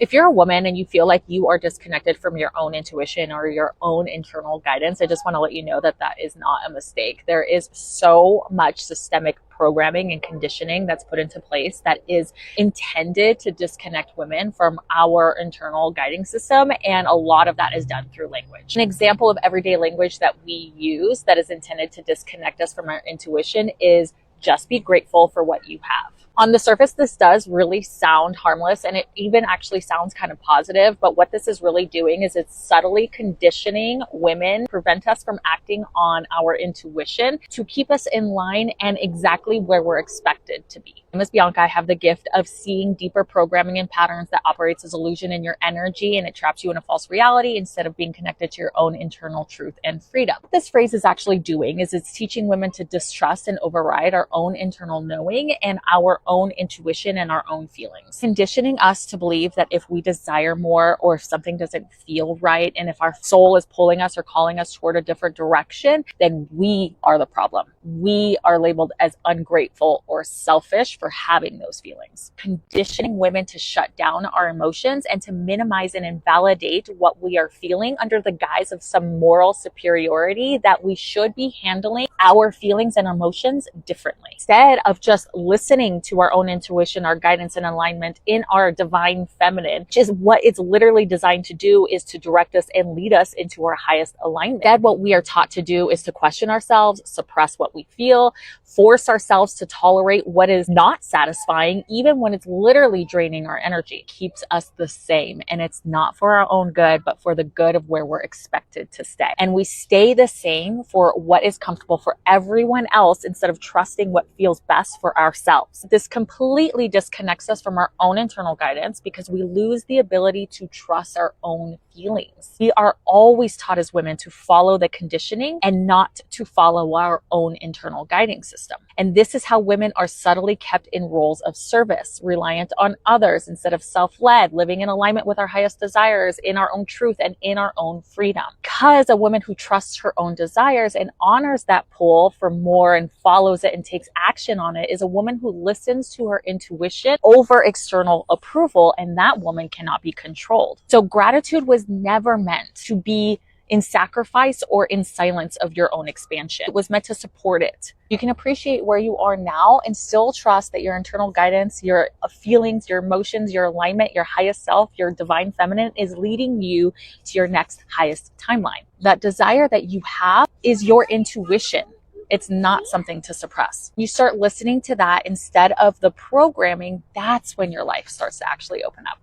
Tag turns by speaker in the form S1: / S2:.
S1: If you're a woman and you feel like you are disconnected from your own intuition or your own internal guidance, I just want to let you know that that is not a mistake. There is so much systemic programming and conditioning that's put into place that is intended to disconnect women from our internal guiding system, and a lot of that is done through language. An example of everyday language that we use that is intended to disconnect us from our intuition is just be grateful for what you have. On the surface, this does really sound harmless, and it even actually sounds kind of positive, but what this is really doing is it's subtly conditioning women, prevent us from acting on our intuition to keep us in line and exactly where we're expected to be. Ms. Bianca, I have the gift of seeing deeper programming and patterns that operates as illusion in your energy, and it traps you in a false reality instead of being connected to your own internal truth and freedom. What this phrase is actually doing is it's teaching women to distrust and override our own internal knowing and our own intuition and our own feelings, conditioning us to believe that if we desire more, or if something doesn't feel right, and if our soul is pulling us or calling us toward a different direction, then we are the problem. We are labeled as ungrateful or selfish for having those feelings, conditioning women to shut down our emotions and to minimize and invalidate what we are feeling under the guise of some moral superiority that we should be handling our feelings and emotions differently. Instead of just listening to our own intuition, our guidance and alignment in our divine feminine, which is what it's literally designed to do, is to direct us and lead us into our highest alignment. Instead, what we are taught to do is to question ourselves, suppress what we feel, force ourselves to tolerate what is not satisfying, even when it's literally draining our energy. It keeps us the same, and it's not for our own good, but for the good of where we're expected to stay. And we stay the same for what is comfortable for everyone else instead of trusting what feels best for ourselves. This completely disconnects us from our own internal guidance because we lose the ability to trust our own feelings. We are always taught as women to follow the conditioning and not to follow our own internal guiding system. And this is how women are subtly kept in roles of service, reliant on others instead of self-led, living in alignment with our highest desires, in our own truth and in our own freedom. Because a woman who trusts her own desires and honors that pull for more and follows it and takes action on it is a woman who listens to her intuition over external approval, and that woman cannot be controlled. So gratitude was never meant to be in sacrifice or in silence of your own expansion. It was meant to support it. You can appreciate where you are now and still trust that your internal guidance, your feelings, your emotions, your alignment, your highest self, your divine feminine is leading you to your next highest timeline. That desire that you have is your intuition. It's not something to suppress. You start listening to that instead of the programming, that's when your life starts to actually open up.